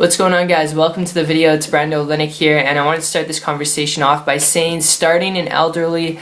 What's going on, guys? Welcome to the video. It's Brando Linick here, and I wanted to start this conversation off by saying starting an elderly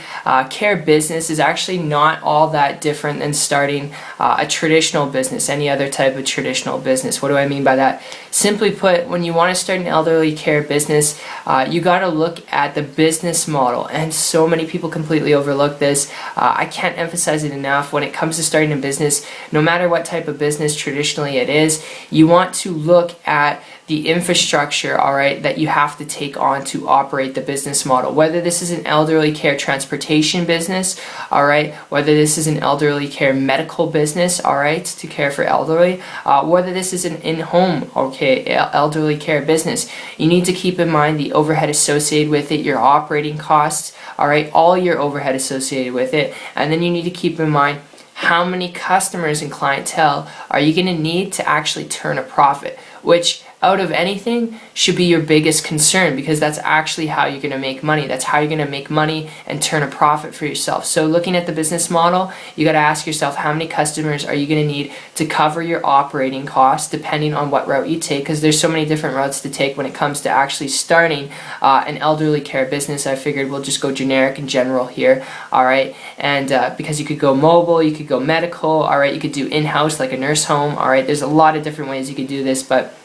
care business is actually not all that different than starting a traditional business, any other type of traditional business. What do I mean by that? Simply put, when you want to start an elderly care business, you got to look at the business model, and so many people completely overlook this. I can't emphasize it enough. When it comes to starting a business, no matter what type of business traditionally it is, you want to look at the infrastructure, alright, that you have to take on to operate the business model. Whether this is an elderly care transportation business, alright, whether this is an elderly care medical business, alright, to care for elderly, whether this is an in-home, okay, elderly care business, you need to keep in mind the overhead associated with it, your operating costs, alright, all your overhead associated with it, and then you need to keep in mind how many customers and clientele are you going to need to actually turn a profit, which out of anything should be your biggest concern, because that's actually how you're going to make money. That's how you're going to make money and turn a profit for yourself. So looking at the business model, you got to ask yourself, how many customers are you going to need to cover your operating costs, depending on what route you take, because there's so many different routes to take when it comes to actually starting an elderly care business. I figured we'll just go generic and general here, alright, and because you could go mobile, you could go medical, alright, you could do in-house like a nurse home, alright, there's a lot of different ways you could do this, but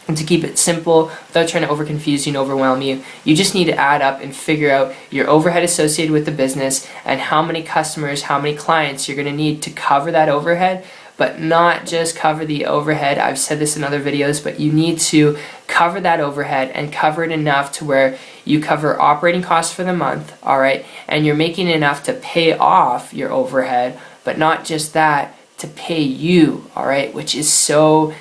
to keep it simple, without trying to overconfuse you and overwhelm you, you just need to add up and figure out your overhead associated with the business and how many customers, how many clients you're going to need to cover that overhead, but not just cover the overhead. I've said this in other videos, but you need to cover that overhead and cover it enough to where you cover operating costs for the month, alright, and you're making enough to pay off your overhead, but not just that, to pay you, alright, which is so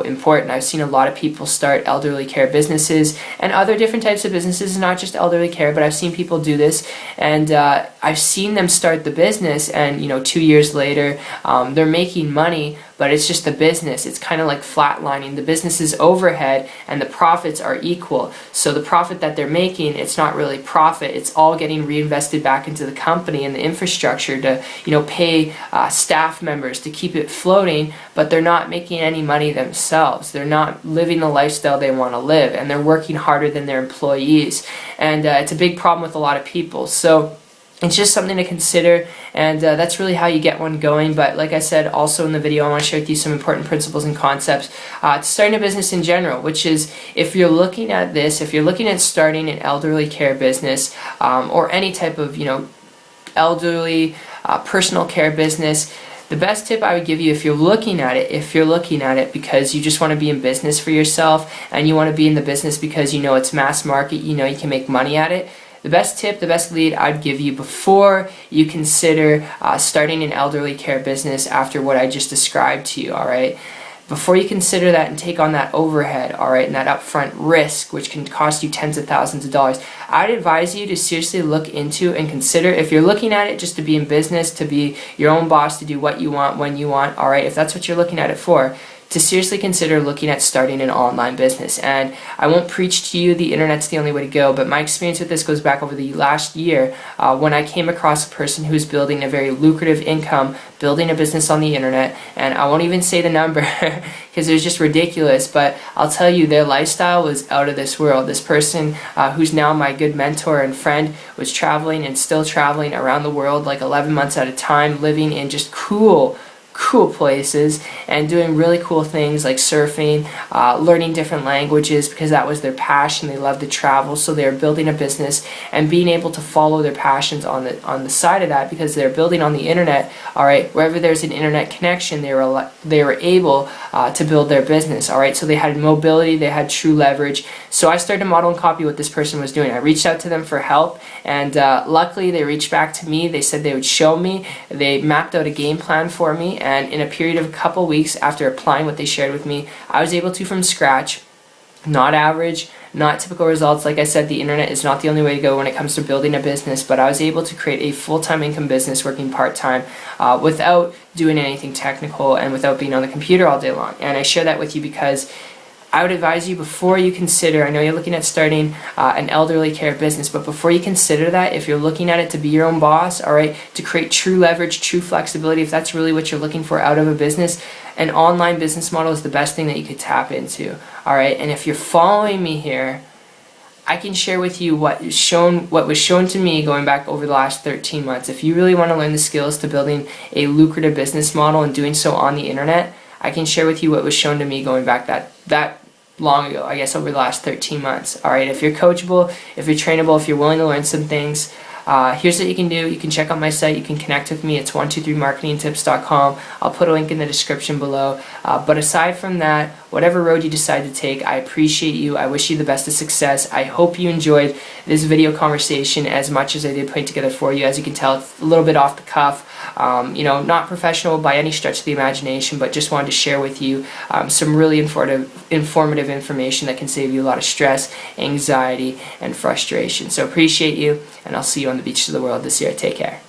important. I've seen a lot of people start elderly care businesses and other different types of businesses, not just elderly care, but I've seen people do this, and I've seen them start the business, and 2 years later they're making money, but it's just the business. It's kind of like flatlining. The business's overhead and the profits are equal. So the profit that they're making, it's not really profit. It's all getting reinvested back into the company and the infrastructure to, pay staff members to keep it floating, but they're not making any money themselves. They're not living the lifestyle they want to live, and they're working harder than their employees. And it's a big problem with a lot of people. So it's just something to consider, and that's really how you get one going. But like I said also in the video, I want to share with you some important principles and concepts to starting a business in general, which is, if you're looking at this, if you're looking at starting an elderly care business or any type of elderly personal care business, the best tip I would give you, if you're looking at it because you just want to be in business for yourself, and you want to be in the business because it's mass market, you can make money at it, the best tip, the best lead I'd give you before you consider starting an elderly care business after what I just described to you, alright? Before you consider that and take on that overhead, alright, and that upfront risk, which can cost you tens of thousands of dollars, I'd advise you to seriously look into and consider, if you're looking at it just to be in business, to be your own boss, to do what you want, when you want, alright, if that's what you're looking at it for, to seriously consider looking at starting an online business. And I won't preach to you the internet's the only way to go, but my experience with this goes back over the last year when I came across a person who was building a very lucrative income, building a business on the internet, and I won't even say the number because it was just ridiculous, but I'll tell you, their lifestyle was out of this world. This person, who's now my good mentor and friend, was traveling and still traveling around the world like 11 months at a time, living in just cool places and doing really cool things like surfing, learning different languages, because that was their passion. They loved to travel, so they were building a business and being able to follow their passions on the side of that, because they're building on the internet, alright, wherever there's an internet connection, they were able to build their business, alright, so they had mobility, they had true leverage. So I started to model and copy what this person was doing. I reached out to them for help, and luckily they reached back to me. They said they would show me. They mapped out a game plan for me, and in a period of a couple weeks after applying what they shared with me, I was able to, from scratch, not average, not typical results. Like I said, the internet is not the only way to go when it comes to building a business, but I was able to create a full-time income business working part-time without doing anything technical and without being on the computer all day long. And I share that with you because I would advise you, before you consider, I know you're looking at starting an elderly care business, but before you consider that, if you're looking at it to be your own boss, all right, to create true leverage, true flexibility, if that's really what you're looking for out of a business, an online business model is the best thing that you could tap into, all right? And if you're following me here, I can share with you what was shown to me going back over the last 13 months. If you really want to learn the skills to building a lucrative business model and doing so on the internet, I can share with you what was shown to me going back that long ago, I guess over the last 13 months. All right, if you're coachable, if you're trainable, if you're willing to learn some things, here's what you can do. You can check out my site. You can connect with me. It's 123marketingtips.com. I'll put a link in the description below. But aside from that, whatever road you decide to take, I appreciate you. I wish you the best of success. I hope you enjoyed this video conversation as much as I did put it together for you. As you can tell, it's a little bit off the cuff. Not professional by any stretch of the imagination, but just wanted to share with you some really informative information that can save you a lot of stress, anxiety, and frustration. So appreciate you, and I'll see you on the beaches of the world this year. Take care.